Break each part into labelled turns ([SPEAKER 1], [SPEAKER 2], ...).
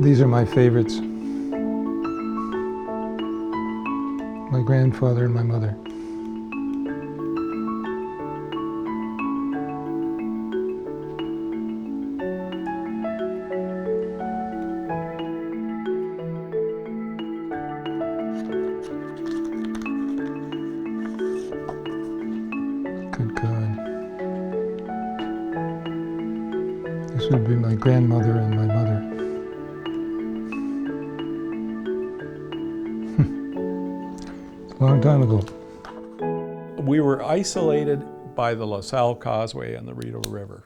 [SPEAKER 1] These are my favorites. My grandfather and my mother. Good God. This would be my grandmother and my mother. It's a long time ago.
[SPEAKER 2] We were isolated by the LaSalle Causeway and the Rideau River,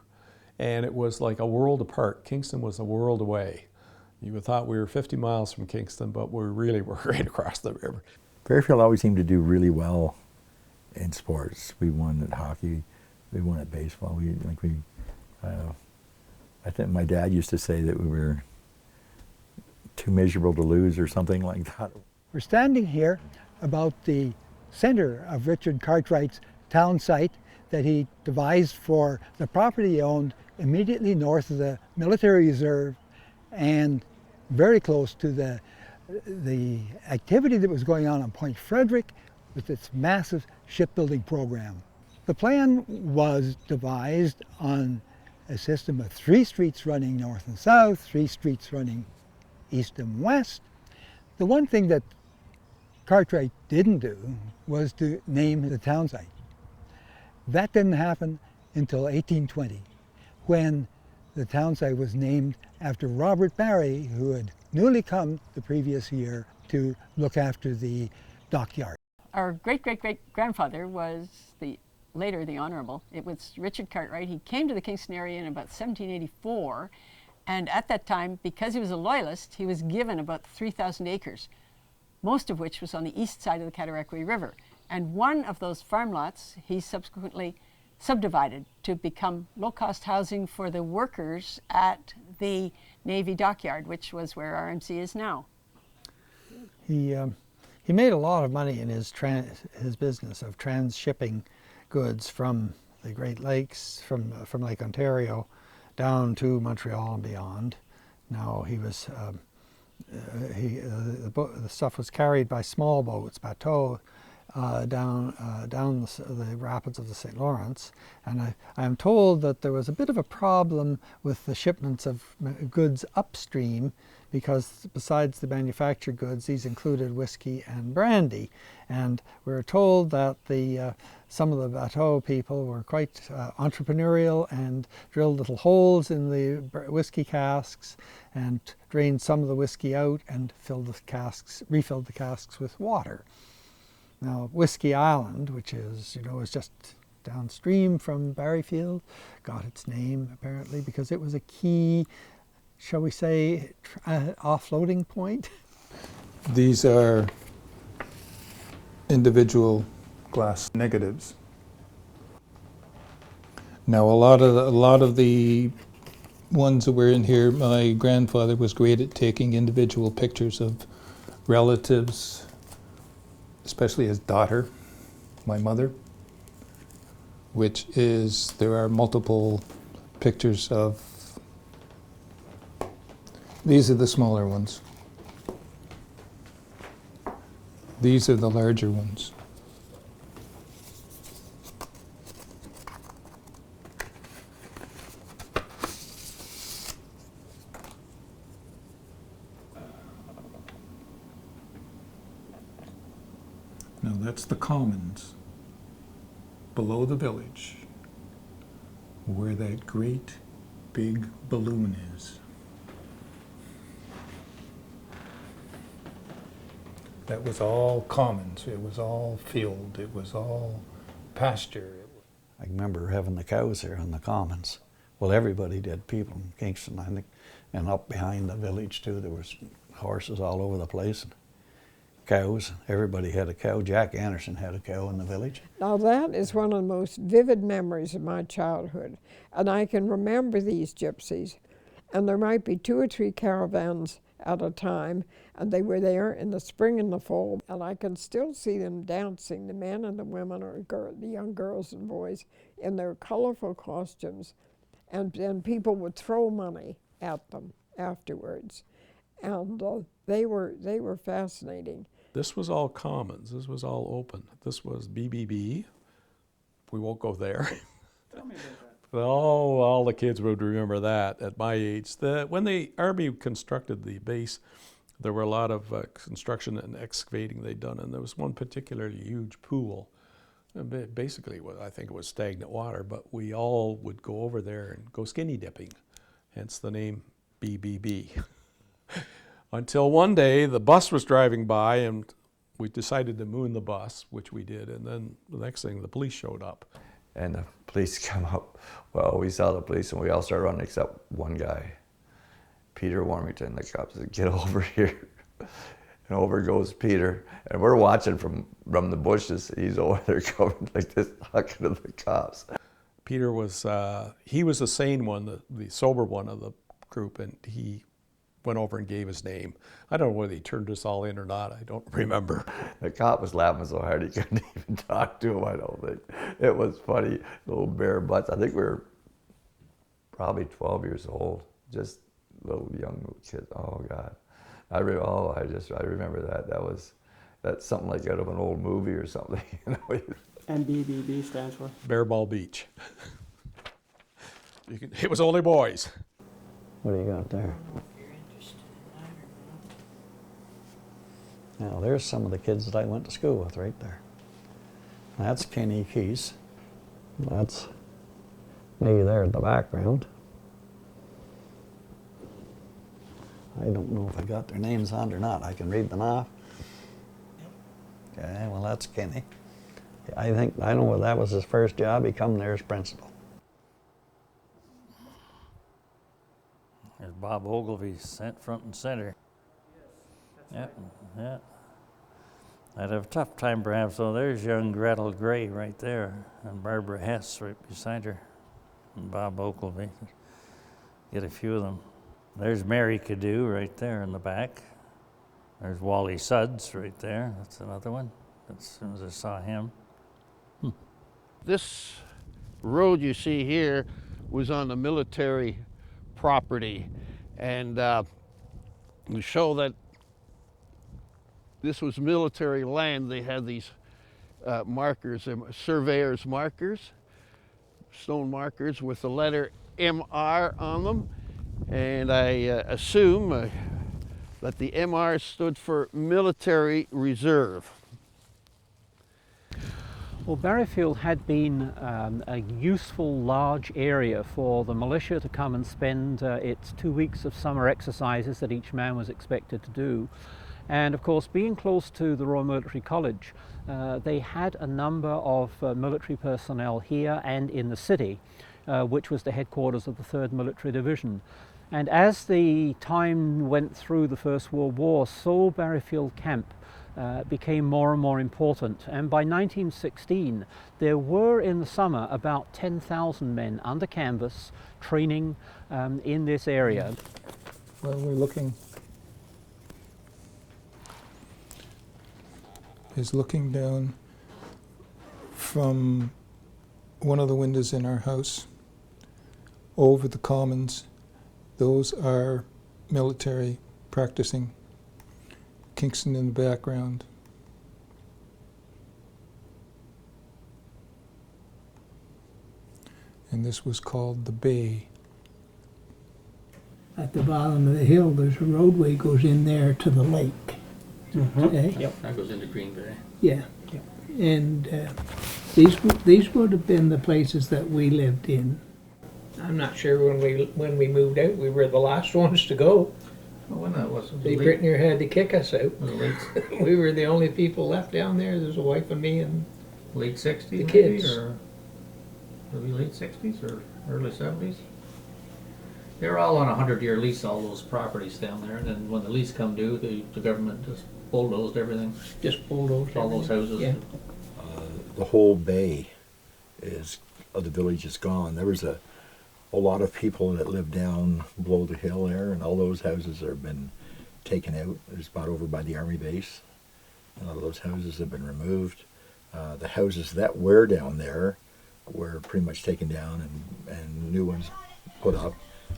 [SPEAKER 2] and it was like a world apart. Kingston was a world away. You would thought we were 50 miles from Kingston, but we really were right across the river.
[SPEAKER 3] Barriefield always seemed to do really well in sports. We won at hockey, we won at baseball. I think my dad used to say that we were too miserable to lose or something like that.
[SPEAKER 4] We're standing here about the center of Richard Cartwright's town site that he devised for the property he owned immediately north of the military reserve and very close to the activity that was going on Point Frederick with its massive shipbuilding program. The plan was devised on a system of 3 streets running north and south, 3 streets running east and west. The one thing that Cartwright didn't do was to name the town site. That didn't happen until 1820, when the town site was named after Robert Barry, who had newly come the previous year to look after the dockyard.
[SPEAKER 5] Our great-great-great-grandfather was later the Honorable. It was Richard Cartwright. He came to the Kingston area in about 1784, and at that time, because he was a loyalist, he was given about 3,000 acres, most of which was on the east side of the Cataraqui River. And one of those farm lots he subsequently subdivided to become low-cost housing for the workers at the Navy dockyard, which was where RMC is now.
[SPEAKER 6] He made a lot of money in his business of transshipping goods from the Great Lakes, from Lake Ontario, down to Montreal and beyond. Now the stuff was carried by small boats, bateaux, down the rapids of the St. Lawrence, and I am told that there was a bit of a problem with the shipments of goods upstream, because besides the manufactured goods, these included whiskey and brandy. And we were told that some of the bateau people were quite entrepreneurial and drilled little holes in the whiskey casks and drained some of the whiskey out and refilled the casks with water. Now, Whiskey Island, which is just downstream from Barriefield, got its name apparently because it was a key, shall we say, offloading point.
[SPEAKER 1] These are individual glass negatives. Now, a lot of the ones that were in here, my grandfather was great at taking individual pictures of relatives, especially his daughter, my mother, there are multiple pictures of. These are the smaller ones. These are the larger ones. Now that's the commons below the village, where that great big balloon is. That was all commons, it was all field, it was all pasture.
[SPEAKER 7] I remember having the cows there on the commons. Well, everybody did, people in Kingston, I think, and up behind the village too. There was horses all over the place, and cows. Everybody had a cow. Jack Anderson had a cow in the village.
[SPEAKER 8] Now that is one of the most vivid memories of my childhood, and I can remember these gypsies, and there might be 2 or 3 caravans at a time, and they were there in the spring and the fall, and I can still see them dancing, the men and the women, or the young girls and boys, in their colorful costumes, and people would throw money at them afterwards. and they were fascinating.
[SPEAKER 2] This was all commons. This was all open. This was BBB. We won't go there.
[SPEAKER 9] Tell me about that.
[SPEAKER 2] Oh, all the kids would remember that at my age. When the Army constructed the base, there were a lot of construction and excavating they'd done, and there was one particularly huge pool. Basically, I think it was stagnant water, but we all would go over there and go skinny dipping, hence the name BBB. Until one day, the bus was driving by, and we decided to moon the bus, which we did, and then the next thing, the police showed up.
[SPEAKER 7] And the police come up. Well, we saw the police and we all started running except one guy, Peter Warmington. The cop said, "Get over here." And over goes Peter. And we're watching from the bushes. He's over there covered like this, talking to the cops.
[SPEAKER 2] Peter was, he was the sane one, the sober one of the group, and he went over and gave his name. I don't know whether he turned us all in or not. I don't remember.
[SPEAKER 7] The cop was laughing so hard he couldn't even talk to him, I don't think. It was funny, little bare butts. I think we were probably 12 years old, just little young kids. Oh, God. I remember that. That's something like out of an old movie or something. You know?
[SPEAKER 9] And BBB stands for?
[SPEAKER 2] Bear Ball Beach. It was only boys.
[SPEAKER 7] What do you got there? Now, there's some of the kids that I went to school with right there. That's Kenny Keys. That's me there in the background. I don't know if I got their names on or not. I can read them off. Okay, well, that's Kenny. I know that was his first job. He come there as principal.
[SPEAKER 10] There's Bob Ogilvy sent front and center. Yeah, yeah. I'd have a tough time perhaps, so there's young Gretel Gray right there, and Barbara Hess right beside her, and Bob Ogilvy. Get a few of them. There's Mary Cadieux right there in the back. There's Wally Suds right there. That's another one. As soon as I saw him.
[SPEAKER 11] This road you see here was on the military property, and we show that this was military land. They had these markers, surveyor's markers, stone markers with the letter MR on them, and I assume that the MR stood for Military Reserve.
[SPEAKER 9] Well, Barriefield had been a useful large area for the militia to come and spend its 2 weeks of summer exercises that each man was expected to do. And of course, being close to the Royal Military College, they had a number of military personnel here and in the city, which was the headquarters of the 3rd Military Division. And as the time went through the First World War, so Barriefield Camp became more and more important. And by 1916, there were in the summer about 10,000 men under canvas training in this area.
[SPEAKER 1] Well, we're looking down from one of the windows in our house over the commons. Those are military practicing. Kingston in the background. And this was called the Bay.
[SPEAKER 12] At the bottom of the hill, there's a roadway goes in there to the lake. Okay?
[SPEAKER 10] Yep, that goes into Green Bay.
[SPEAKER 12] Yeah. And these would have been the places that we lived in. I'm not sure when we moved out, we were the last ones to go.
[SPEAKER 10] Well, when that was
[SPEAKER 12] Dave Brittner had to kick us out. We were the only people left down there. There's a wife and me and
[SPEAKER 10] late 60s,
[SPEAKER 12] the kids.
[SPEAKER 10] maybe, or maybe late 60s or early 70s. They were all on a 100-year lease, all those properties down there, and then when the lease come due, the government just bulldozed everything.
[SPEAKER 12] Just bulldozed
[SPEAKER 10] all those houses.
[SPEAKER 12] Yeah.
[SPEAKER 3] The whole bay of the village is gone. There was a lot of people that lived down below the hill there, and all those houses have been taken out. It's bought over by the Army base. A lot of those houses have been removed. The houses that were down there were pretty much taken down and new ones put up.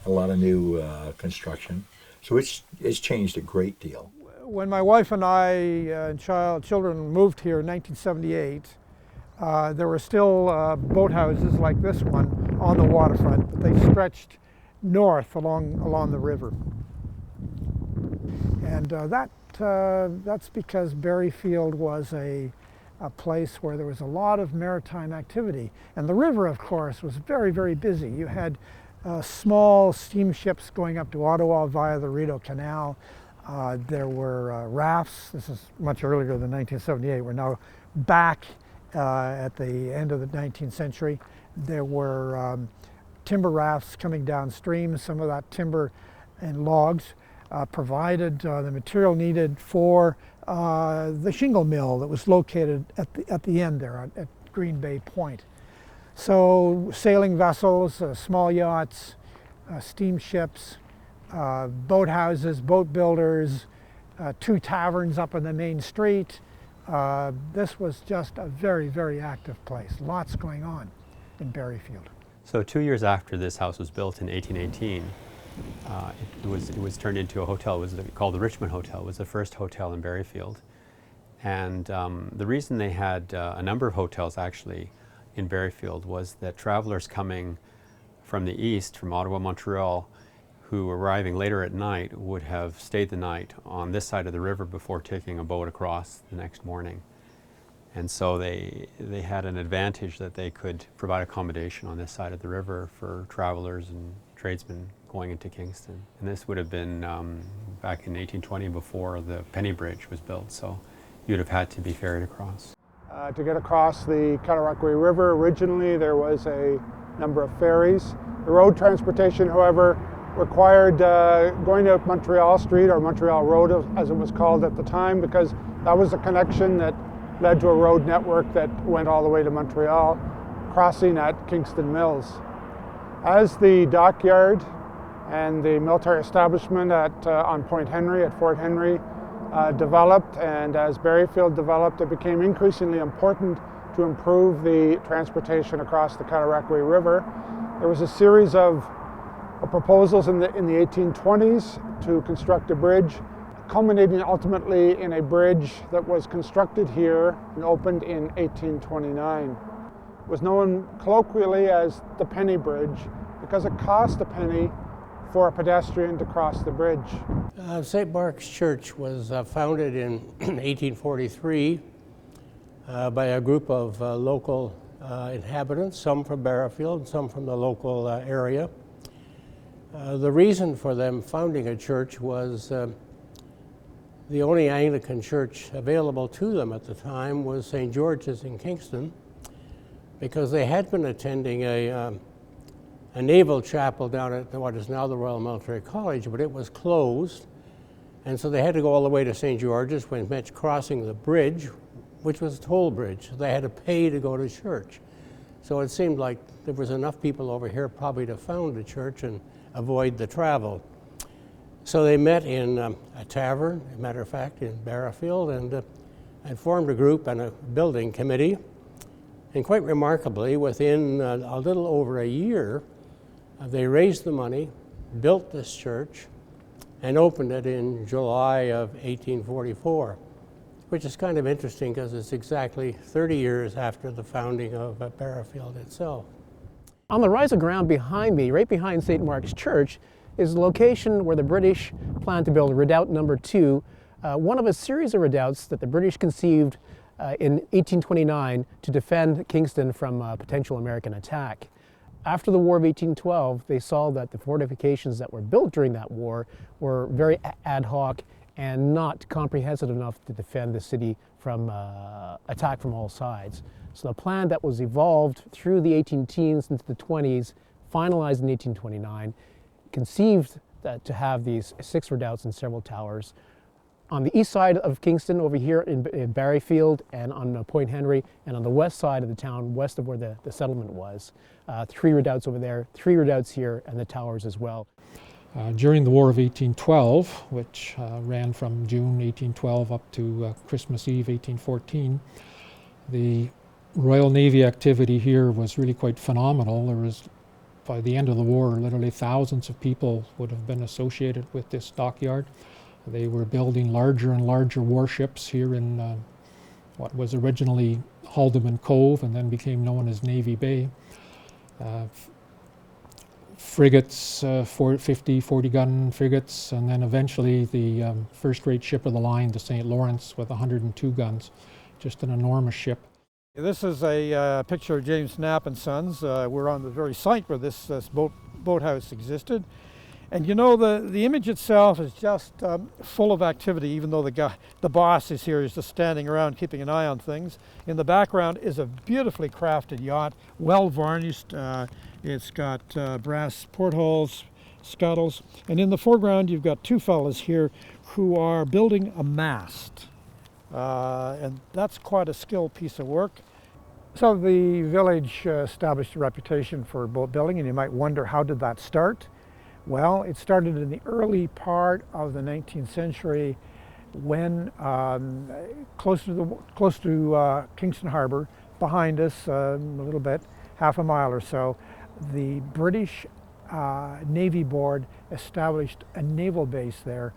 [SPEAKER 3] A lot of new construction. So it's changed a great deal.
[SPEAKER 13] When my wife and I and children moved here in 1978, there were still boathouses like this one on the waterfront, but they stretched north along the river. And that's because Barriefield was a place where there was a lot of maritime activity. And the river, of course, was very, very busy. You had small steamships going up to Ottawa via the Rideau Canal. There were rafts. This is much earlier than 1978. We're now back at the end of the 19th century. There were timber rafts coming downstream. Some of that timber and logs provided the material needed for the shingle mill that was located at the end there at Green Bay Point. So sailing vessels, small yachts, steamships, boathouses, boat builders, 2 taverns up on the main street. This was just a very, very active place. Lots going on in Barriefield.
[SPEAKER 14] So 2 years after this house was built in 1818, it was turned into a hotel. It was called the Richmond Hotel. It was the first hotel in Barriefield. And the reason they had a number of hotels actually in Barriefield was that travelers coming from the east, from Ottawa, Montreal, who were arriving later at night would have stayed the night on this side of the river before taking a boat across the next morning. And so they had an advantage that they could provide accommodation on this side of the river for travelers and tradesmen going into Kingston. And this would have been back in 1820 before the Penny Bridge was built, so you'd have had to be ferried across.
[SPEAKER 13] To get across the Cataraqui River, originally there was a number of ferries. The road transportation, however, required going to Montreal Street, or Montreal Road as it was called at the time, because that was a connection that led to a road network that went all the way to Montreal, crossing at Kingston Mills. As the dockyard and the military establishment on Point Henry, at Fort Henry, developed, and as Barriefield developed, it became increasingly important to improve the transportation across the Cataraqui River. There was a series of proposals in the 1820s to construct a bridge, culminating ultimately in a bridge that was constructed here and opened in 1829. It was known colloquially as the Penny Bridge because it cost a penny for a pedestrian to cross the bridge.
[SPEAKER 12] St. Mark's Church was founded in 1843 by a group of local inhabitants, some from Barriefield, some from the local area. The reason for them founding a church was the only Anglican church available to them at the time was St. George's in Kingston, because they had been attending a naval chapel down at what is now the Royal Military College, but it was closed. And so they had to go all the way to St. George's, which meant crossing the bridge, which was a toll bridge. So they had to pay to go to church. So it seemed like there was enough people over here probably to found a church and avoid the travel. So they met in a tavern, as a matter of fact, in Barriefield, and formed a group and a building committee. And quite remarkably, within a little over a year, they raised the money, built this church, and opened it in July of 1844, which is kind of interesting because it's exactly 30 years after the founding of Barriefield itself.
[SPEAKER 15] On the rise of ground behind me, right behind St. Mark's Church, is the location where the British planned to build Redoubt Number 2, one of a series of redoubts that the British conceived in 1829 to defend Kingston from potential American attack. After the War of 1812, they saw that the fortifications that were built during that war were very ad hoc and not comprehensive enough to defend the city from attack from all sides. So the plan that was evolved through the 18-teens into the 20s, finalized in 1829, conceived to have these 6 redoubts and several towers. On the east side of Kingston, over here in Barriefield, and on Point Henry, and on the west side of the town, west of where the settlement was. 3 redoubts over there, 3 redoubts here, and the towers as well.
[SPEAKER 16] During the War of 1812, which ran from June 1812 up to Christmas Eve 1814, the Royal Navy activity here was really quite phenomenal. There was by the end of the war, literally thousands of people would have been associated with this dockyard. They were building larger and larger warships here in what was originally Haldeman Cove and then became known as Navy Bay. Frigates, 50, 40-gun frigates, and then eventually the first-rate ship of the line, the St. Lawrence, with 102 guns. Just an enormous ship.
[SPEAKER 17] This is a picture of James Knapp and Sons. We're on the very site where this boathouse existed. And you know, the image itself is just full of activity, even though the boss is here, is just standing around keeping an eye on things. In the background is a beautifully crafted yacht, well varnished. It's got brass portholes, scuttles, and in the foreground you've got two fellas here who are building a mast. And that's quite a skilled piece of work. So the village established a reputation for boat building, and you might wonder, how did that start? Well, it started in the early part of the 19th century when close to Kingston Harbor, behind us a little bit, half a mile or so, the British Navy Board established a naval base there,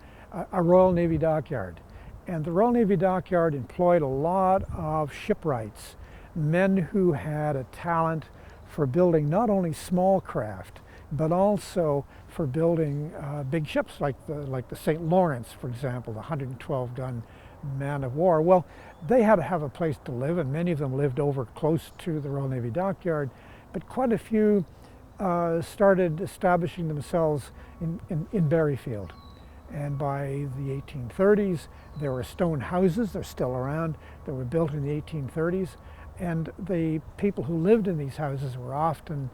[SPEAKER 17] a Royal Navy dockyard. And the Royal Navy dockyard employed a lot of shipwrights, men who had a talent for building not only small craft, but also for building big ships like the St. Lawrence, for example, the 112-gun man of war. Well, they had to have a place to live, and many of them lived over close to the Royal Navy dockyard, but quite a few started establishing themselves in Barriefield. And by the 1830s, there were stone houses, they're still around, that were built in the 1830s, and the people who lived in these houses were often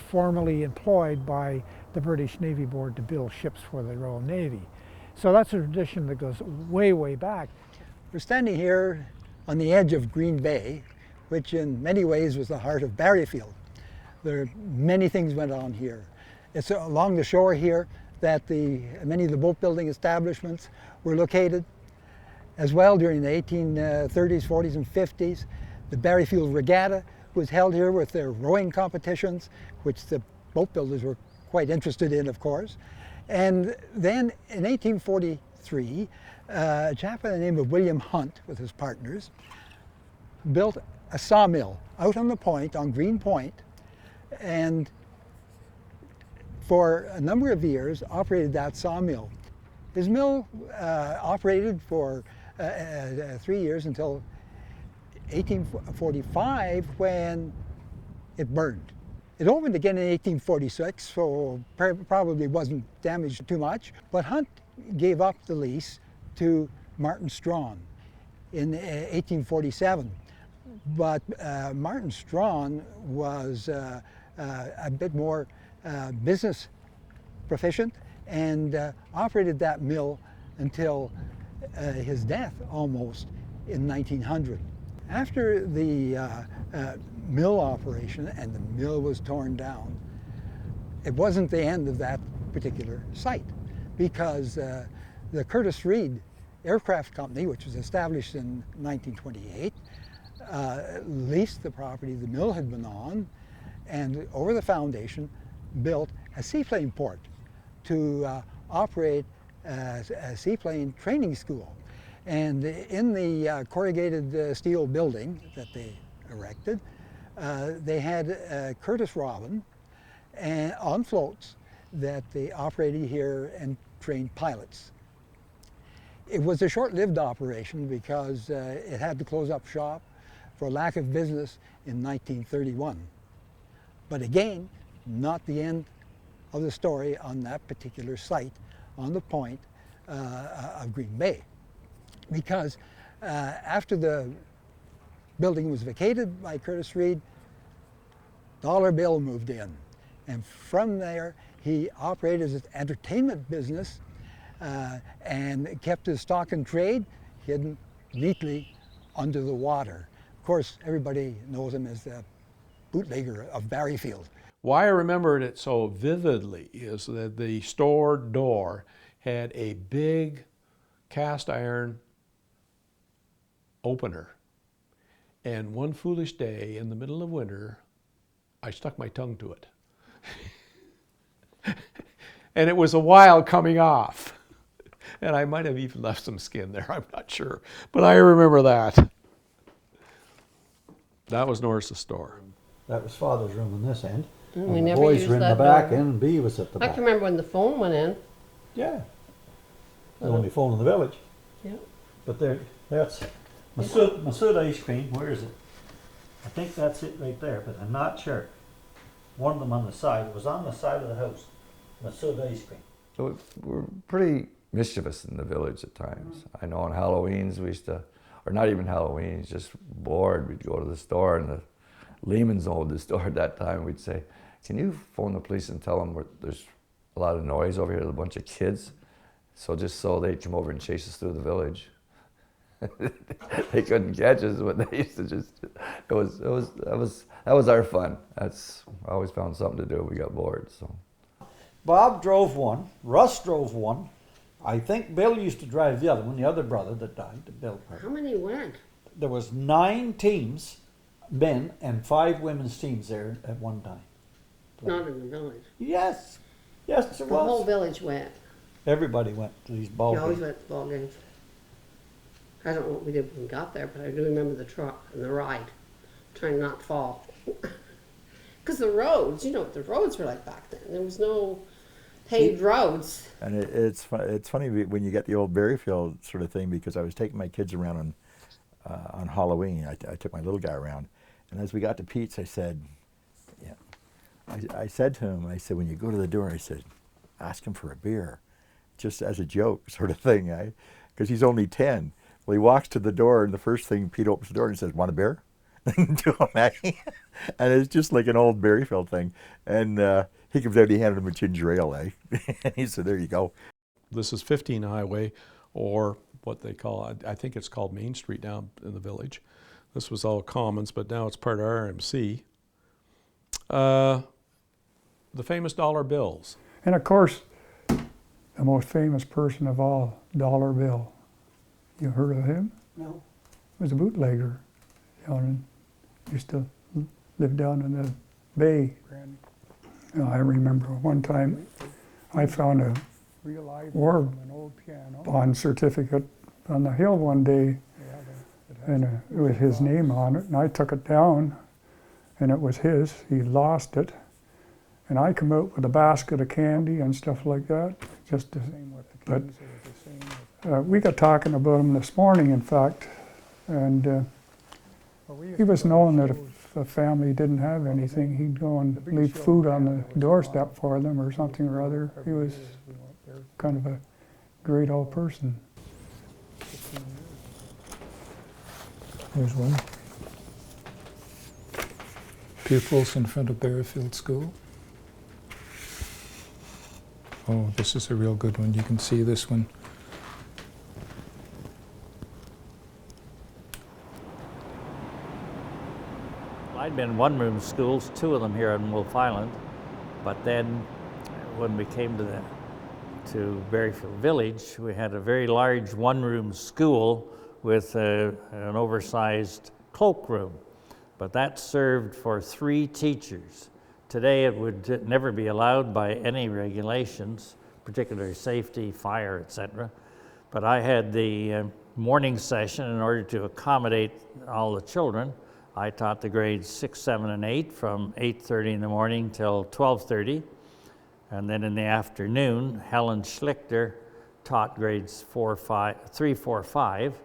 [SPEAKER 17] formally employed by the British Navy Board to build ships for the Royal Navy. So that's a tradition that goes way, way back.
[SPEAKER 4] We're standing here on the edge of Green Bay, which in many ways was the heart of Barriefield. There are many things went on here. It's along the shore here that many of the boat building establishments were located. As well, during the 1830s, 40s, and 50s, the Barriefield Regatta was held here with their rowing competitions, which the boat builders were quite interested in, of course. And then in 1843, a chap by the name of William Hunt, with his partners, built a sawmill out on the point, on Green Point, and for a number of years operated that sawmill. His mill operated for 3 years until 1845, when it burned. It opened again in 1846, so probably wasn't damaged too much, but Hunt gave up the lease to Martin Strawn in 1847. But Martin Strawn was a bit more business proficient and operated that mill until his death almost in 1900. After the mill operation and the mill was torn down, it wasn't the end of that particular site, because the Curtis Reed Aircraft Company, which was established in 1928, leased the property the mill had been on, and over the foundation built a seaplane port to operate a seaplane training school. And in the corrugated steel building that they erected, they had Curtis Robin on floats that they operated here and trained pilots. It was a short-lived operation because it had to close up shop for lack of business in 1931. But again, not the end of the story on that particular site on the point of Green Bay. Because after the building was vacated by Curtis Reed, Dollar Bill moved in. And from there, he operated his entertainment business and kept his stock and trade hidden neatly under the water. Of course, everybody knows him as the bootlegger of Barriefield.
[SPEAKER 2] Why I remembered it so vividly is that the store door had a big cast iron opener. And one foolish day in the middle of winter, I stuck my tongue to it. And it was a while coming off. And I might have even left some skin there, I'm not sure. But I remember that. That was Norris's store.
[SPEAKER 7] That was Father's room in this end.
[SPEAKER 18] We
[SPEAKER 7] And the
[SPEAKER 18] never
[SPEAKER 7] boys
[SPEAKER 18] used
[SPEAKER 7] were in the
[SPEAKER 18] that
[SPEAKER 7] back
[SPEAKER 18] door.
[SPEAKER 7] end and B was at the
[SPEAKER 18] I
[SPEAKER 7] back.
[SPEAKER 18] can remember when the phone went in.
[SPEAKER 7] Yeah. The only phone in the village.
[SPEAKER 18] Yeah.
[SPEAKER 7] But there, that's Masood ice cream. Where is it? I think that's it right there, but I'm not sure. One of them on the side. It was on the side of the house. Masood ice cream.
[SPEAKER 19] So we're pretty mischievous in the village at times. I know on Halloweens we used to, or not even Halloweens, just bored, we'd go to the store, and the Lehmans owned the store at that time. We'd say, can you phone the police and tell them there's a lot of noise over here, there's a bunch of kids? So just so they'd come over and chase us through the village. They couldn't catch us, but they used to just, that was our fun. I always found something to do if we got bored, so.
[SPEAKER 7] Bob drove one. Russ drove one. I think Bill used to drive the other one, the other brother that died, Bill.
[SPEAKER 18] How many went?
[SPEAKER 7] There was 9 teams, men, and 5 women's teams there at one time.
[SPEAKER 18] Not in the village.
[SPEAKER 7] Yes. Yes, there
[SPEAKER 18] The
[SPEAKER 7] was.
[SPEAKER 18] whole village went.
[SPEAKER 7] Everybody went to these ball
[SPEAKER 18] We always
[SPEAKER 7] games.
[SPEAKER 18] went to ball games. I don't know what we did when we got there, but I do remember the truck and the ride, trying not to fall. Because the roads, you know what the roads were like back then. There was no paved roads.
[SPEAKER 3] And it's funny when you get the old Barriefield sort of thing, because I was taking my kids around on Halloween. I took my little guy around, and as we got to Pete's, I said, I said to him, I said, when you go to the door, I said, ask him for a beer, just as a joke sort of thing, because he's only 10. Well, he walks to the door, and the first thing, Pete opens the door and he says, want a beer? To him, and it's just like an old Barriefield thing. And he comes out, he handed him a ginger ale, and he said, there you go.
[SPEAKER 2] This is 15 Highway, or what they call, I think it's called Main Street down in the village. This was all Commons, but now it's part of RMC. The famous dollar bills.
[SPEAKER 20] And of course, the most famous person of all, Dollar Bill. You heard of him?
[SPEAKER 18] No.
[SPEAKER 20] He was a bootlegger. Used to live down in the bay. I remember one time I found a war bond certificate on the hill one day, and it was his name on it, and I took it down, and it was his. He lost it, and I come out with a basket of candy and stuff like that. But we got talking about him this morning, in fact, and he was known that if a family didn't have anything, he'd go and leave food on the doorstep for them or something or other. He was kind of a great old person.
[SPEAKER 1] Here's one. Pupils in front of Barriefield School. Oh, this is a real good one. You can see this one.
[SPEAKER 10] I'd been in one-room schools, 2 of them here on Wolf Island, but then when we came to Barriefield Village, we had a very large one-room school with an oversized cloakroom, but that served for 3 teachers. Today it would never be allowed by any regulations, particularly safety, fire, etc. But I had the morning session in order to accommodate all the children. I taught the grades 6, 7, and 8 from 8:30 in the morning till 12:30. And then in the afternoon, Helen Schlichter taught grades 3, 4, 5.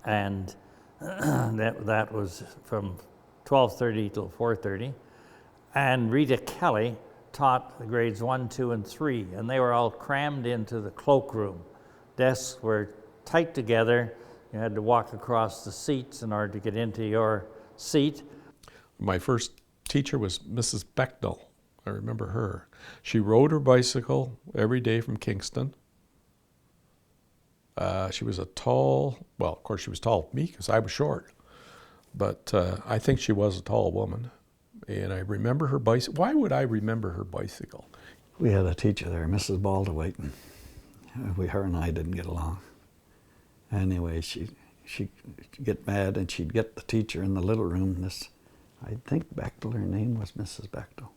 [SPEAKER 10] And that was from 12:30 till 4:30. And Rita Kelly taught the grades 1, 2, and 3. And they were all crammed into the cloakroom. Desks were tight together. You had to walk across the seats in order to get into your seat.
[SPEAKER 2] My first teacher was Mrs. Bechtel. I remember her. She rode her bicycle every day from Kingston. She was a tall, well, of course she was tall with me because I was short, but I think she was a tall woman. And I remember her bicycle. Why would I remember her bicycle?
[SPEAKER 7] We had a teacher there, Mrs. Baldwin. Her and I didn't get along. Anyway, she'd get mad and she'd get the teacher in the little room. I think Bechtel, her name was Mrs. Bechtel.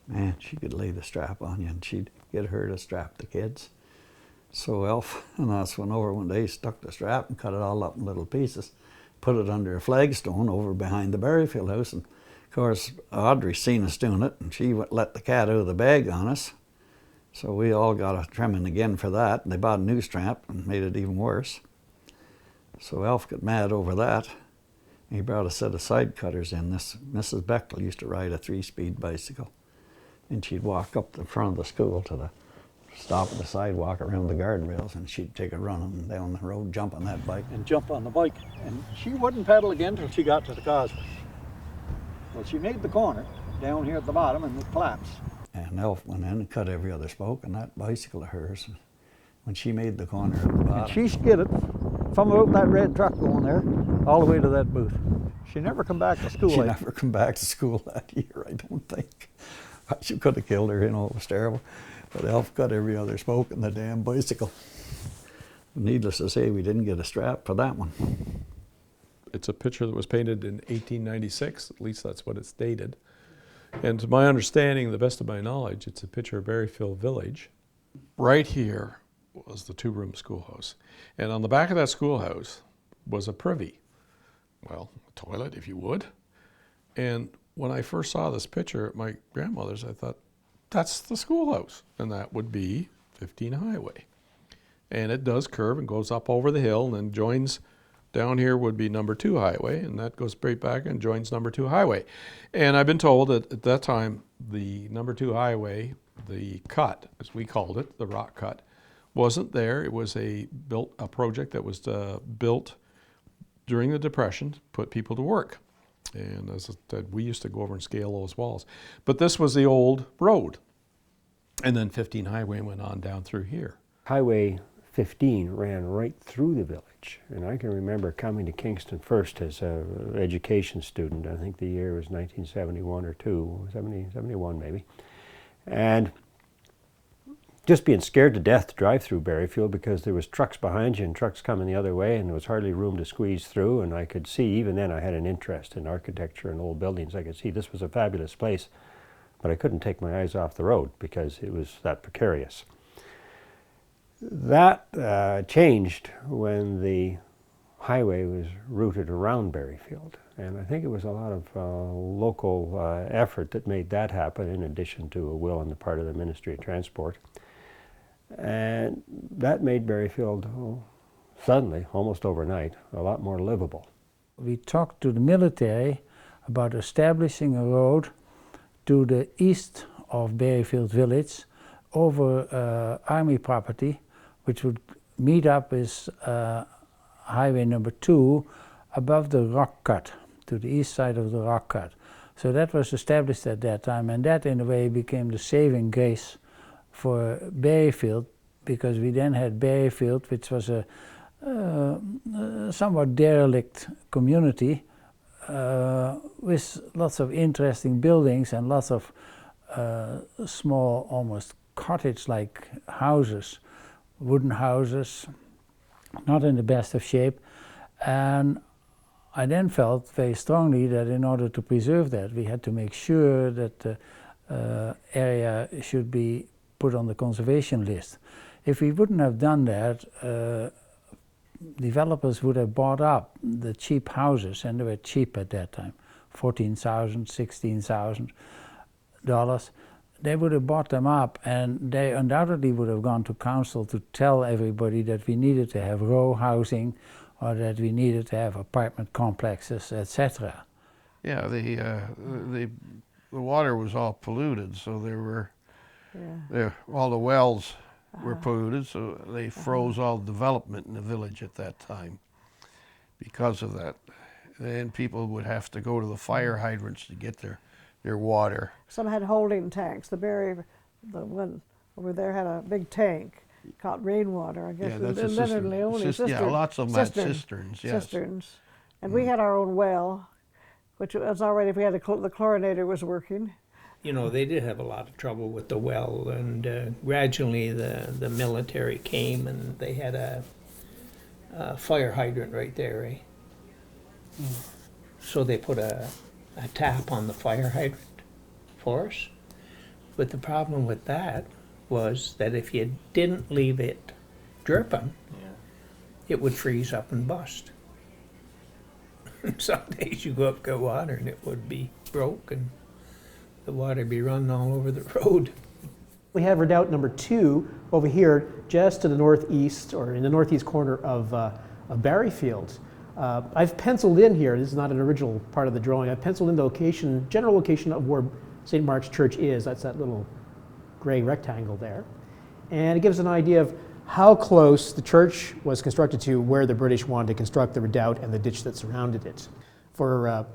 [SPEAKER 7] Man, she could lay the strap on you, and she'd get her to strap the kids. So Elf and us went over one day, stuck the strap and cut it all up in little pieces, put it under a flagstone over behind the Barriefield house. And of course, Audrey seen us doing it, and she let the cat out of the bag on us. So we all got a trimming again for that, and they bought a new strap and made it even worse. So Elf got mad over that. He brought a set of side cutters in. This Mrs. Bechtel used to ride a 3-speed bicycle, and she'd walk up the front of the school to the stop at the sidewalk around the guardrails, and she'd take a run down the road, jump on that bike. And jump on the bike, and she wouldn't pedal again till she got to the causeway. Well, she made the corner down here at the bottom, and it collapsed. And Elf went in and cut every other spoke on that bicycle of hers. And when she made the corner at the bottom, and she skidded from out that red truck going there all the way to that booth. She never come back to school. She never come back to school that year, I don't think. She could have killed her, you know, it was terrible. But Elf cut every other spoke in the damn bicycle. Needless to say, we didn't get a strap for that one.
[SPEAKER 2] It's a picture that was painted in 1896, at least that's what it's dated. And to my understanding, the best of my knowledge, it's a picture of Barriefield Village. Right here was the 2-room schoolhouse. And on the back of that schoolhouse was a privy. Well, a toilet, if you would. And when I first saw this picture at my grandmother's, I thought, that's the schoolhouse. And that would be 15 Highway. And it does curve and goes up over the hill and then joins, down here would be number 2 Highway, and that goes straight back and joins number 2 Highway. And I've been told that at that time, the number 2 Highway, the cut, as we called it, the rock cut, wasn't there. It was a project that was built during the Depression to put people to work. And as I said, we used to go over and scale those walls. But this was the old road. And then 15 Highway went on down through here.
[SPEAKER 12] Highway 15 ran right through the village. And I can remember coming to Kingston first as an education student. I think the year was 1971 or 2, 71 maybe. And just being scared to death to drive through Barriefield because there was trucks behind you and trucks coming the other way, and there was hardly room to squeeze through. And I could see, even then I had an interest in architecture and old buildings. I could see this was a fabulous place, but I couldn't take my eyes off the road because it was that precarious. That changed when the highway was routed around Barriefield. And I think it was a lot of local effort that made that happen, in addition to a will on the part of the Ministry of Transport. And that made Barriefield, suddenly, almost overnight, a lot more livable.
[SPEAKER 21] We talked to the military about establishing a road to the east of Barriefield Village over Army property, which would meet up with Highway number 2 above the rock cut, to the east side of the rock cut. So that was established at that time, and that in a way became the saving grace for Barriefield, because we then had Barriefield, which was a somewhat derelict community with lots of interesting buildings and lots of small, almost cottage-like houses, wooden houses, not in the best of shape. And I then felt very strongly that in order to preserve that, we had to make sure that the area should be put on the conservation list. If we wouldn't have done that, developers would have bought up the cheap houses, and they were cheap at that time, $14,000, $16,000. They would have bought them up, and they undoubtedly would have gone to council to tell everybody that we needed to have row housing, or that we needed to have apartment complexes, etc.
[SPEAKER 11] Yeah, the water was all polluted, so there were all the wells were polluted, so they froze all development in the village at that time because of that. And people would have to go to the fire hydrants to get their water.
[SPEAKER 22] Some had holding tanks. The one over there had a big tank, caught rainwater, I guess.
[SPEAKER 11] Yeah, that's a
[SPEAKER 22] literally only
[SPEAKER 11] cistern. Yeah, lots of them had cisterns, yes.
[SPEAKER 22] Cisterns. And we had our own well, which was already, if we had the chlorinator was working.
[SPEAKER 23] You know, they did have a lot of trouble with the well, and gradually the military came and they had a fire hydrant right there, right? So they put a tap on the fire hydrant for us. But the problem with that was that if you didn't leave it dripping, it would freeze up and bust. Some days you go up, get water, and it would be broke, and the water would be running all over the road.
[SPEAKER 15] We have redoubt number 2 over here, just to the northeast, or in the northeast corner of Barriefield. I've penciled in here, this is not an original part of the drawing, I've penciled in the location, general location of where St. Mark's Church is. That's that little gray rectangle there. And it gives an idea of how close the church was constructed to where the British wanted to construct the redoubt and the ditch that surrounded it. For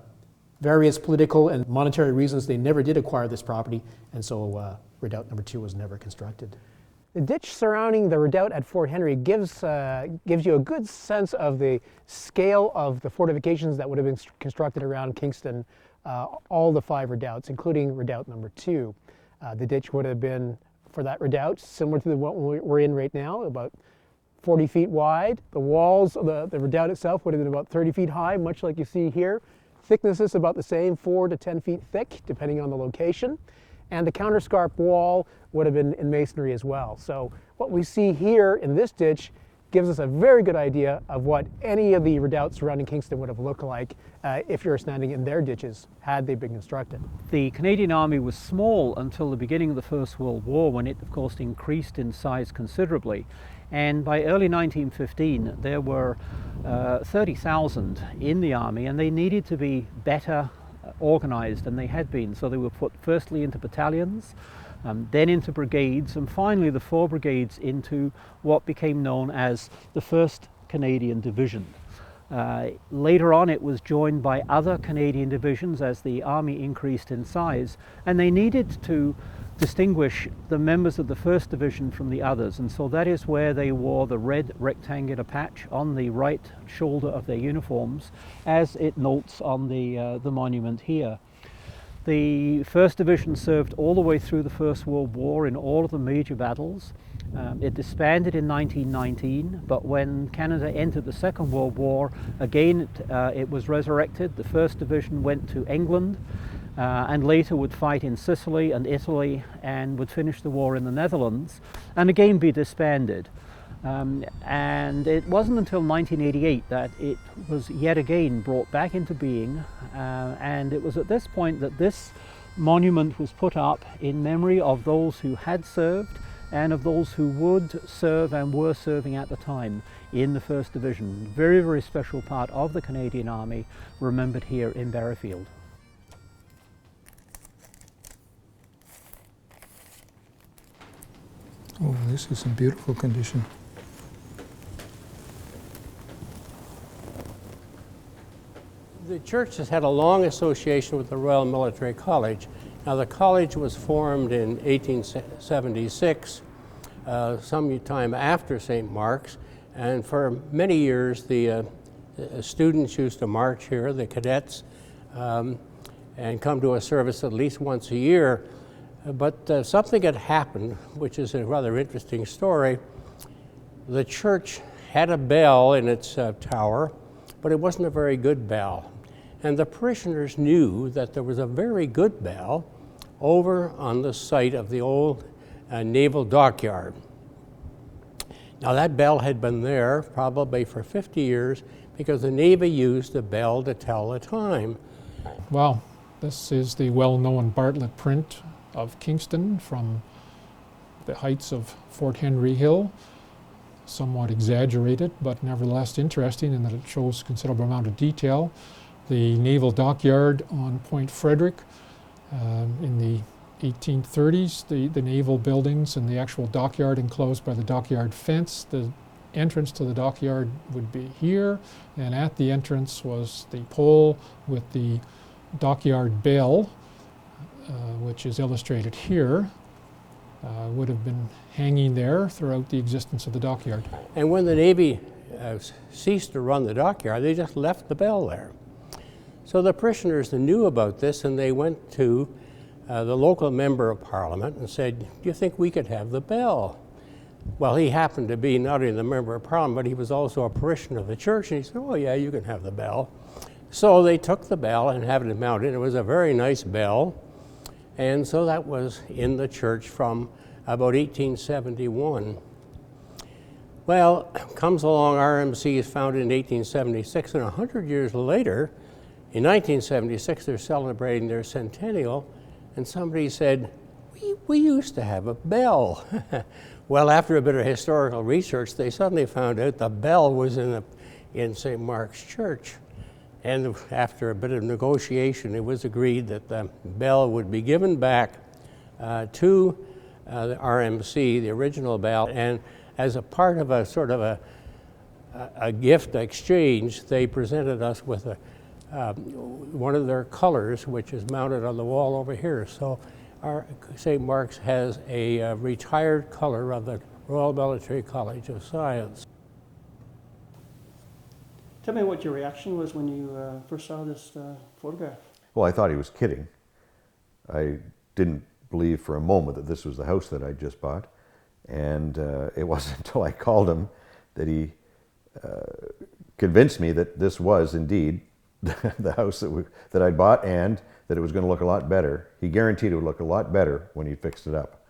[SPEAKER 15] various political and monetary reasons, they never did acquire this property, and so redoubt number 2 was never constructed. The ditch surrounding the redoubt at Fort Henry gives you a good sense of the scale of the fortifications that would have been constructed around Kingston, all the 5 redoubts, including redoubt number 2. The ditch would have been, for that redoubt, similar to the one we're in right now, about 40 feet wide. The walls of the redoubt itself would have been about 30 feet high, much like you see here. Thickness is about the same, 4 to 10 feet thick, depending on the location. And the counterscarp wall would have been in masonry as well. So what we see here in this ditch gives us a very good idea of what any of the redoubts surrounding Kingston would have looked like if you're standing in their ditches, had they been constructed. The Canadian Army was small until the beginning of the First World War, when it, of course, increased in size considerably. And by early 1915, there were 30,000 in the Army, and they needed to be better organized than they had been. So they were put firstly into battalions, then into brigades, and finally the 4 brigades into what became known as the 1st Canadian Division. Later on, it was joined by other Canadian divisions as the Army increased in size, and they needed to distinguish the members of the 1st Division from the others, and so that is where they wore the red rectangular patch on the right shoulder of their uniforms, as it notes on the monument here. The 1st Division served all the way through the First World War in all of the major battles. It disbanded in 1919, but when Canada entered the Second World War, again it was resurrected. The 1st Division went to England and later would fight in Sicily and Italy, and would finish the war in the Netherlands and again be disbanded. And it wasn't until 1988 that it was yet again brought back into being, and it was at this point that this monument was put up in memory of those who had served and of those who would serve and were serving at the time in the 1st Division. Very, very special part of the Canadian Army, remembered here in Barriefield.
[SPEAKER 1] Oh, this is in beautiful condition.
[SPEAKER 12] The church has had a long association with the Royal Military College. Now, the college was formed in 1876, some time after St. Mark's, and for many years the students used to march here, the cadets, and come to a service at least once a year. But something had happened, which is a rather interesting story. The church had a bell in its tower, but it wasn't a very good bell. And the parishioners knew that there was a very good bell over on the site of the old naval dockyard. Now, that bell had been there probably for 50 years because the Navy used the bell to tell the time.
[SPEAKER 16] Well, this is the well-known Bartlett print of Kingston from the heights of Fort Henry Hill. Somewhat exaggerated, but nevertheless interesting in that it shows considerable amount of detail. The naval dockyard on Point Frederick in the 1830s, the naval buildings and the actual dockyard enclosed by the dockyard fence. The entrance to the dockyard would be here, and at the entrance was the pole with the dockyard bell, which is illustrated here. Would have been hanging there throughout the existence of the dockyard.
[SPEAKER 12] And when the Navy ceased to run the dockyard, they just left the bell there. So the parishioners knew about this, and they went to the local member of Parliament and said, "Do you think we could have the bell?" Well, he happened to be not only the member of Parliament, but he was also a parishioner of the church, and he said, "Oh yeah, you can have the bell." So they took the bell and had it mounted. It was a very nice bell. And so that was in the church from about 1871. Well, comes along, RMC is founded in 1876, and 100 years later, in 1976, they're celebrating their centennial, and somebody said, we used to have a bell. Well, after a bit of historical research, they suddenly found out the bell was in St. Mark's Church. And after a bit of negotiation, it was agreed that the bell would be given back to the RMC, the original bell, and as a part of a sort of a gift exchange, they presented us with one of their colors, which is mounted on the wall over here. So our St. Mark's has a retired color of the Royal Military College of Science.
[SPEAKER 5] Tell me what your reaction was when you first saw this photograph.
[SPEAKER 6] Well, I thought he was kidding. I didn't believe for a moment that this was the house that I just bought. And it wasn't until I called him that he convinced me that this was indeed the house that I'd bought, and that it was going to look a lot better. He guaranteed it would look a lot better when he fixed it up.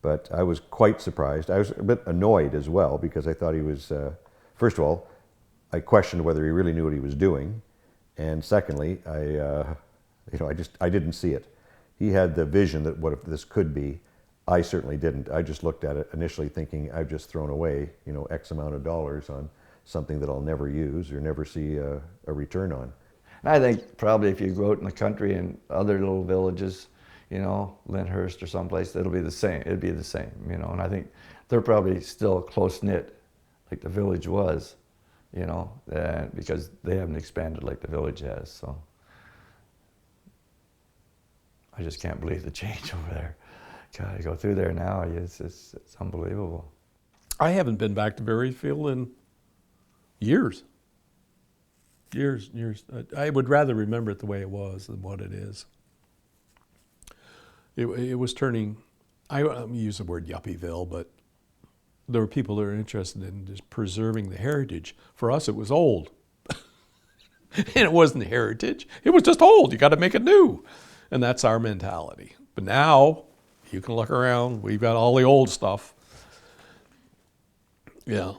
[SPEAKER 6] But I was quite surprised. I was a bit annoyed as well, because I thought he was, first of all, I questioned whether he really knew what he was doing. And secondly, I didn't see it. He had the vision that what if this could be. I certainly didn't. I just looked at it initially thinking I've just thrown away, X amount of dollars on something that I'll never use or never see a return on.
[SPEAKER 19] I think probably if you go out in the country and other little villages, Lyndhurst or someplace, it'll be the same. It'd be the same, and I think they're probably still close-knit like the village was, because they haven't expanded like the village has, so. I just can't believe the change over there. God, I go through there now, it's unbelievable.
[SPEAKER 2] I haven't been back to Barriefield in years. Years. I would rather remember it the way it was than what it is. It was turning, I use the word Yuppieville, but there were people that are interested in just preserving the heritage. For us, it was old. And it wasn't heritage, it was just old. You got to make it new. And that's our mentality. But now, you can look around, we've got all the old stuff. Yeah.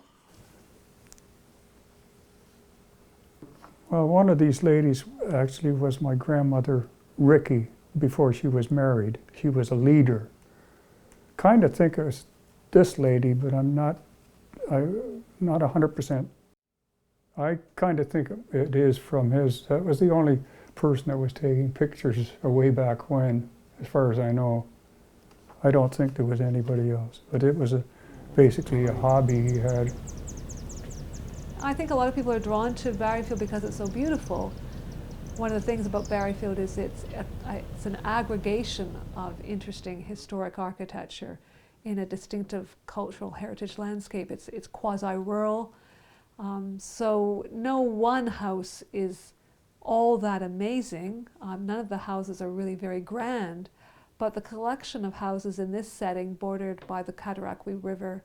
[SPEAKER 20] Well, one of these ladies actually was my grandmother, Ricky, before she was married. She was a leader. Kind of think it was this lady, but I'm not 100%. I kind of think it is from his. That was the only person that was taking pictures way back when, as far as I know. I don't think there was anybody else, but it was basically a hobby he had.
[SPEAKER 8] I think a lot of people are drawn to Barriefield because it's so beautiful. One of the things about Barriefield is it's an aggregation of interesting historic architecture in a distinctive cultural heritage landscape. It's quasi-rural, so no one house is all that amazing. None of the houses are really very grand, but the collection of houses in this setting, bordered by the Cataraqui River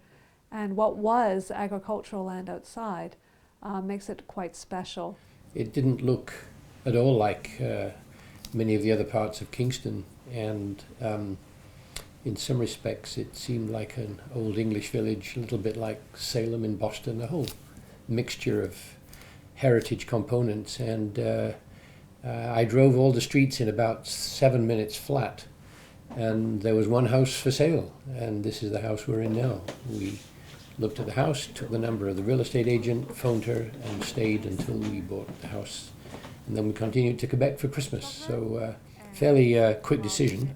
[SPEAKER 8] and what was agricultural land outside, makes it quite special.
[SPEAKER 12] It didn't look at all like many of the other parts of Kingston, and in some respects it seemed like an old English village, a little bit like Salem in Boston, a whole mixture of heritage components. And I drove all the streets in about 7 minutes flat, and there was one house for sale, and this is the house we're in now. We looked at the house, took the number of the real estate agent, phoned her, and stayed until we bought the house. And then we continued to Quebec for Christmas. So fairly quick decision,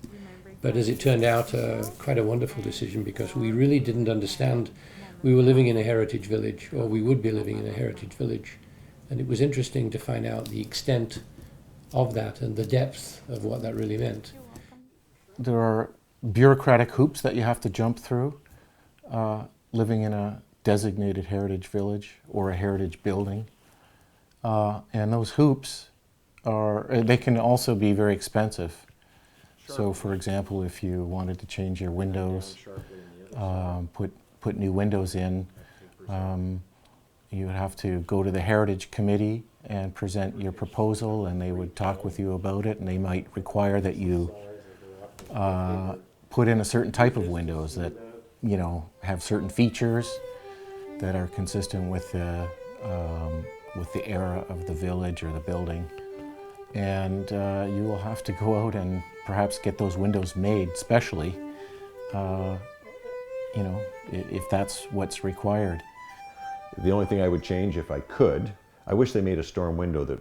[SPEAKER 12] but as it turned out, quite a wonderful decision, because we really didn't understand we were living in a heritage village, or we would be living in a heritage village. And it was interesting to find out the extent of that and the depth of what that really meant.
[SPEAKER 24] There are bureaucratic hoops that you have to jump through living in a designated heritage village or a heritage building. And those hoops they can also be very expensive. So for example, if you wanted to change your windows, put new windows in, you would have to go to the Heritage Committee and present your proposal, and they would talk with you about it, and they might require that you put in a certain type of windows that, you know, have certain features that are consistent with the era of the village or the building. And you will have to go out and perhaps get those windows made specially, you know, if that's what's required.
[SPEAKER 6] The only thing I would change if I could, I wish they made a storm window that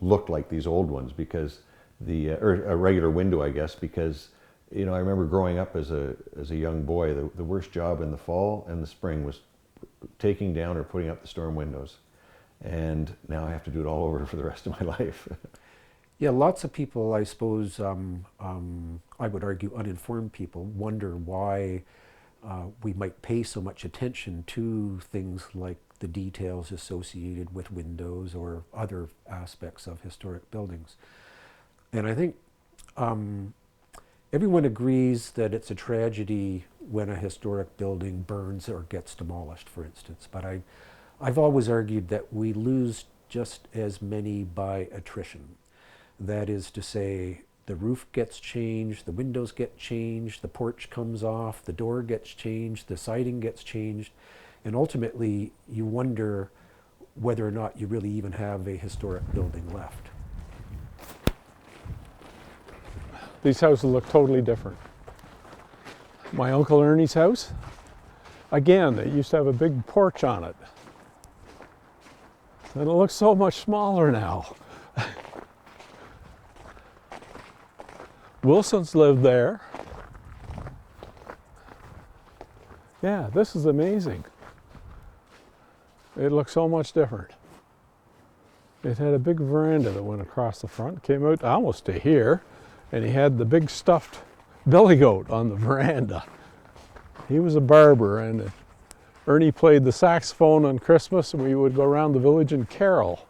[SPEAKER 6] looked like these old ones, because or a regular window, I guess, because, you know, I remember growing up as a young boy, the worst job in the fall and the spring was taking down or putting up the storm windows. And now I have to do it all over for the rest of my life.
[SPEAKER 9] Yeah, lots of people, I suppose, I would argue uninformed people, wonder why we might pay so much attention to things like the details associated with windows or other aspects of historic buildings. And I think everyone agrees that it's a tragedy when a historic building burns or gets demolished, for instance. But I've always argued that we lose just as many by attrition. That is to say, the roof gets changed, the windows get changed, the porch comes off, the door gets changed, the siding gets changed, and ultimately you wonder whether or not you really even have a historic building left.
[SPEAKER 2] These houses look totally different. My Uncle Ernie's house, again, it used to have a big porch on it. And it looks so much smaller now. Wilson's lived there. Yeah, this is amazing. It looks so much different. It had a big veranda that went across the front, came out almost to here, and he had the big stuffed billy goat on the veranda. He was a barber, and Ernie played the saxophone on Christmas, and we would go around the village and carol.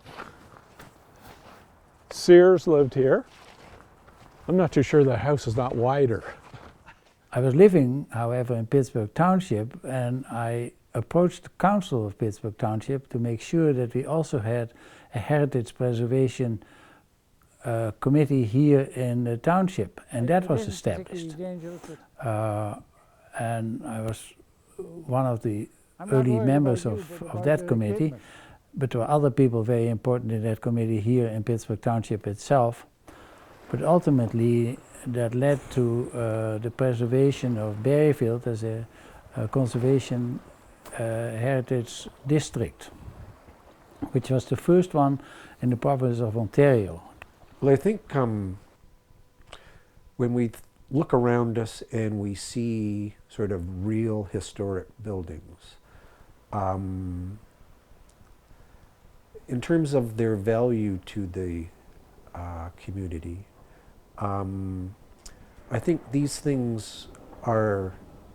[SPEAKER 2] Sears lived here. I'm not too sure the house is not wider.
[SPEAKER 21] I was living, however, in Pittsburgh Township, and I approached the council of Pittsburgh Township to make sure that we also had a heritage preservation committee here in the township, and that was established. And I was one of the early members of that committee, but there were other people very important in that committee here in Pittsburgh Township itself. But ultimately, that led to the preservation of Barriefield as a conservation heritage district, which was the first one in the province of Ontario.
[SPEAKER 9] Well, I think when we look around us and we see sort of real historic buildings, in terms of their value to the community, I think these things are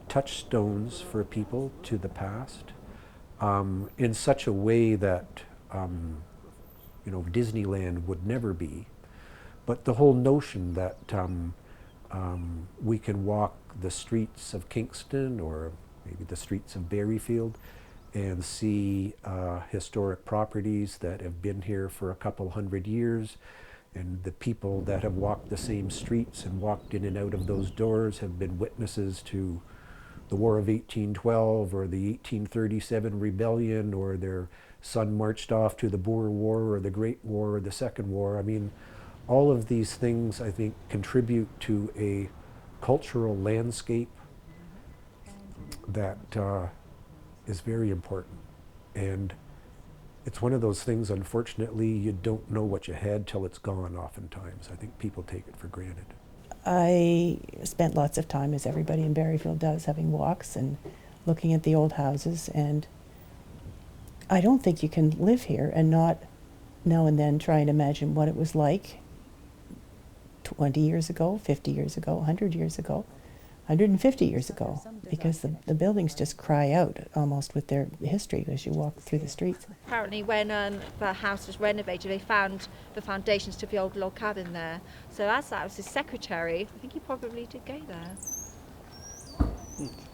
[SPEAKER 9] touchstones for people to the past in such a way that you know, Disneyland would never be. But the whole notion that we can walk the streets of Kingston or maybe the streets of Barriefield and see historic properties that have been here for a couple hundred years, and the people that have walked the same streets and walked in and out of those doors have been witnesses to the War of 1812 or the 1837 Rebellion, or their son marched off to the Boer War or the Great War or the Second War. I mean, all of these things, I think, contribute to a cultural landscape that is very important. And it's one of those things, unfortunately, you don't know what you had till it's gone oftentimes. I think people take it for granted.
[SPEAKER 13] I spent lots of time, as everybody in Barriefield does, having walks and looking at the old houses, and I don't think you can live here and not now and then try and imagine what it was like 20 years ago, 50 years ago, 100 years ago, 150 years ago, because the buildings just cry out almost with their history as you walk through the streets.
[SPEAKER 14] Apparently when the house was renovated, they found the foundations to the old log cabin there. So as that was his secretary, I think he probably did go there.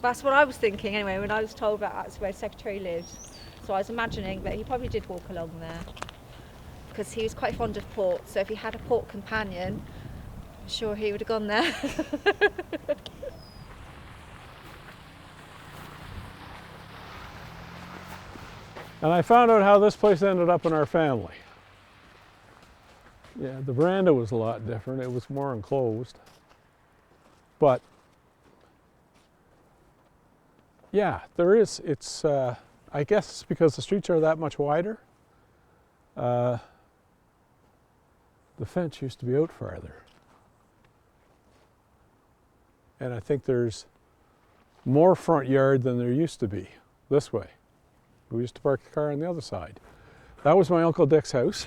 [SPEAKER 14] That's what I was thinking anyway when I was told that that's where the secretary lived. So I was imagining that he probably did walk along there, because he was quite fond of port, so if he had a port companion, sure he would have gone there.
[SPEAKER 2] And I found out how this place ended up in our family. Yeah, the veranda was a lot different. It was more enclosed. But yeah, there is, I guess because the streets are that much wider, the fence used to be out farther. And I think there's more front yard than there used to be this way. We used to park the car on the other side. That was my Uncle Dick's house.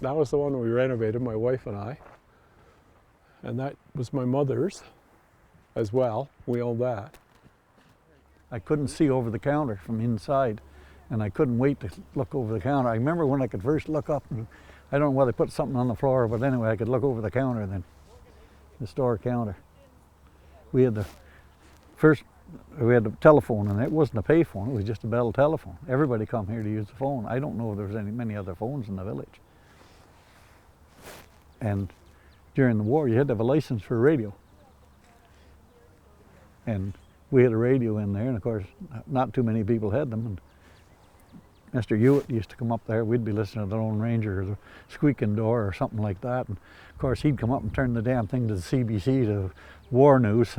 [SPEAKER 2] That was the one we renovated, my wife and I. And that was my mother's as well. We owned that.
[SPEAKER 7] I couldn't see over the counter from inside, and I couldn't wait to look over the counter. I remember when I could first look up, and I don't know whether they put something on the floor, but anyway, I could look over the counter then, the store counter. We had the telephone, and it wasn't a pay phone, it was just a Bell telephone. Everybody come here to use the phone. I don't know if there was many other phones in the village. And during the war, you had to have a license for a radio. And we had a radio in there, and of course, not too many people had them. And Mr. Hewitt used to come up there, we'd be listening to the Lone Ranger or the Squeaking Door or something like that. And of course, he'd come up and turn the damn thing to the CBC, to war news.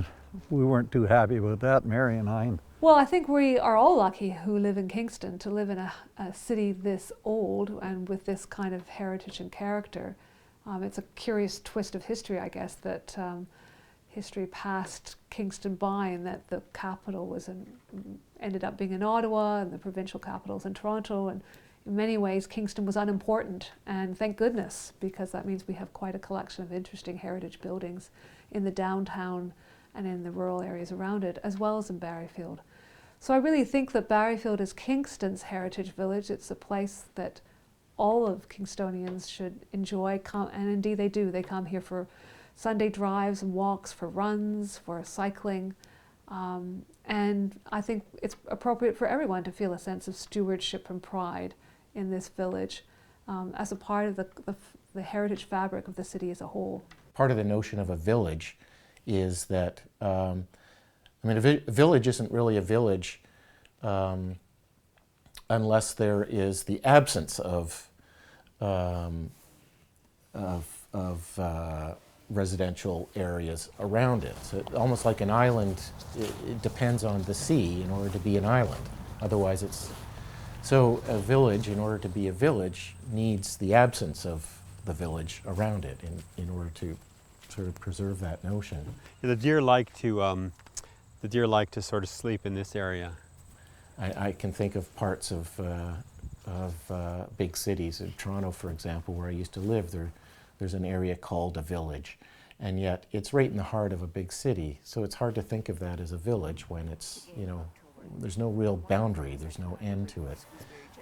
[SPEAKER 7] We weren't too happy about that, Mary and I.
[SPEAKER 8] Well, I think we are all lucky who live in Kingston to live in a city this old and with this kind of heritage and character. It's a curious twist of history, I guess, that history passed Kingston by, and that the capital ended up being in Ottawa and the provincial capitals in Toronto, and in many ways Kingston was unimportant, and thank goodness, because that means we have quite a collection of interesting heritage buildings in the downtown and in the rural areas around it, as well as in Barriefield. So I really think that Barriefield is Kingston's heritage village. It's a place that all of Kingstonians should enjoy, and indeed they do. They come here for Sunday drives and walks, for runs, for cycling. And I think it's appropriate for everyone to feel a sense of stewardship and pride in this village as a part of the heritage fabric of the city as a whole.
[SPEAKER 24] Part of the notion of a village is that, a village isn't really a village unless there is the absence of residential areas around it. So almost like an island, it depends on the sea in order to be an island. Otherwise so a village, in order to be a village, needs the absence of the village around it in order to sort of preserve that notion.
[SPEAKER 3] Yeah, the deer like to sort of sleep in this area.
[SPEAKER 24] I can think of parts of big cities. In Toronto, for example, where I used to live, there's an area called a village, and yet it's right in the heart of a big city. So it's hard to think of that as a village when it's, there's no real boundary, there's no end to it.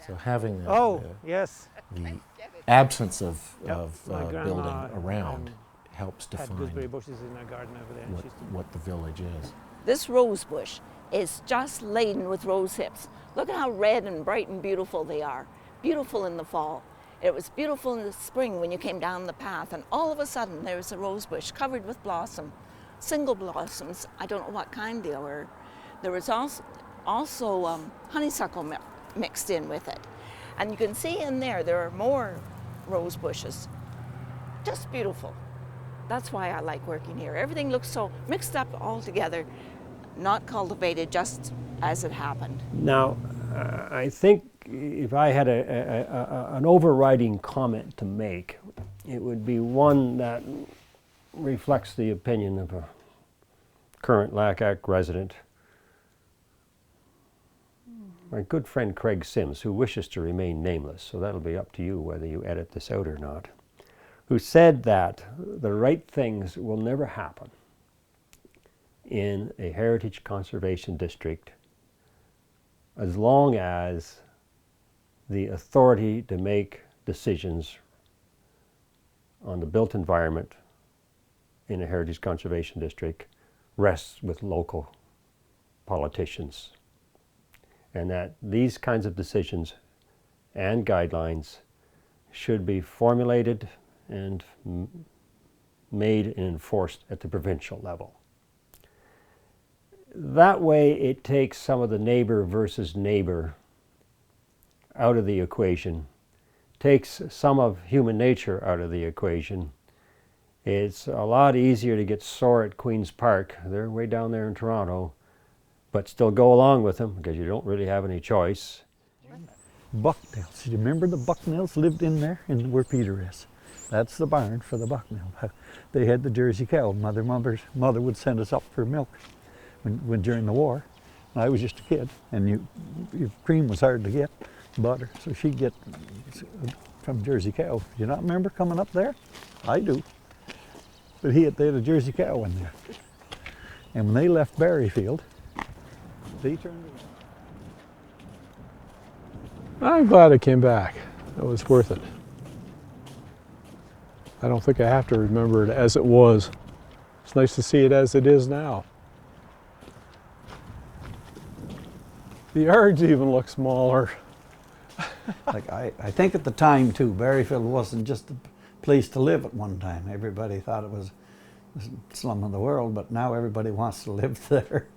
[SPEAKER 24] So having the absence of building around helps define
[SPEAKER 15] gooseberry bushes in our garden over there.
[SPEAKER 24] what the village is.
[SPEAKER 4] This rose bush is just laden with rose hips. Look at how red and bright and beautiful they are. Beautiful in the fall. It was beautiful in the spring when you came down the path, and all of a sudden there was a rose bush covered with blossom. Single blossoms, I don't know what kind they were. There was also honeysuckle mixed in with it. And you can see in there are more rose bushes. Just beautiful. That's why I like working here. Everything looks so mixed up all together, not cultivated just as it happened.
[SPEAKER 17] Now, I think if I had an overriding comment to make, it would be one that reflects the opinion of a current Lac resident, my good friend Craig Sims, who wishes to remain nameless, so that'll be up to you whether you edit this out or not, who said that the right things will never happen in a heritage conservation district as long as the authority to make decisions on the built environment in a heritage conservation district rests with local politicians, and that these kinds of decisions and guidelines should be formulated and made and enforced at the provincial level. That way it takes some of the neighbor versus neighbor out of the equation, takes some of human nature out of the equation. It's a lot easier to get sore at Queen's Park, they're way down there in Toronto, but still go along with them because you don't really have any choice.
[SPEAKER 10] Bucknells. Do you remember the Bucknells lived in there, where Peter is? That's the barn for the Bucknell. They had the Jersey cow. Mother would send us up for milk when during the war. I was just a kid, and cream was hard to get, butter, so she'd get from Jersey cow. Do you not remember coming up there? I do. But they had a Jersey cow in there. And when they left Barriefield, they turned around.
[SPEAKER 11] I'm glad I came back. It was worth it. I don't think I have to remember it as it was. It's nice to see it as it is now. The yards even look smaller.
[SPEAKER 7] Like I think at the time too, Barriefield wasn't just a place to live at one time. Everybody thought it was the slum of the world, but now everybody wants to live there.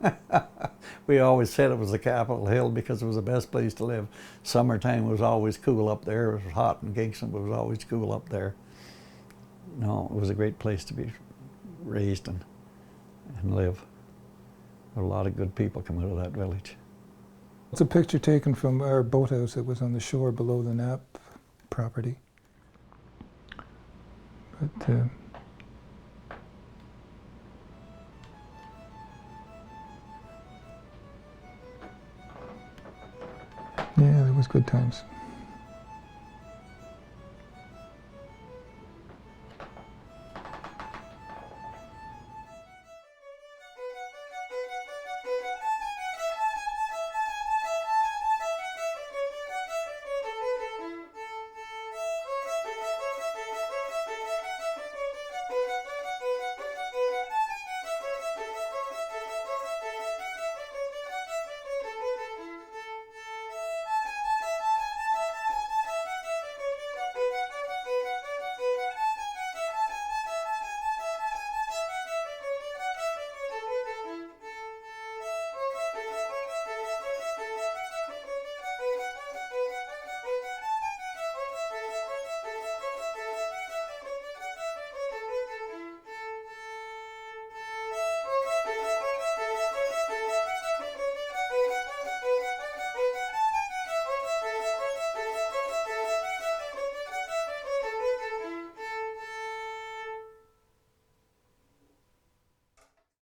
[SPEAKER 7] We always said it was the Capitol Hill because it was the best place to live. Summertime was always cool up there. It was hot in Kingston, but it was always cool up there. No, it was a great place to be raised and live. There were a lot of good people come out of that village.
[SPEAKER 1] It's a picture taken from our boathouse that was on the shore below the Knapp property. But yeah, there was good times.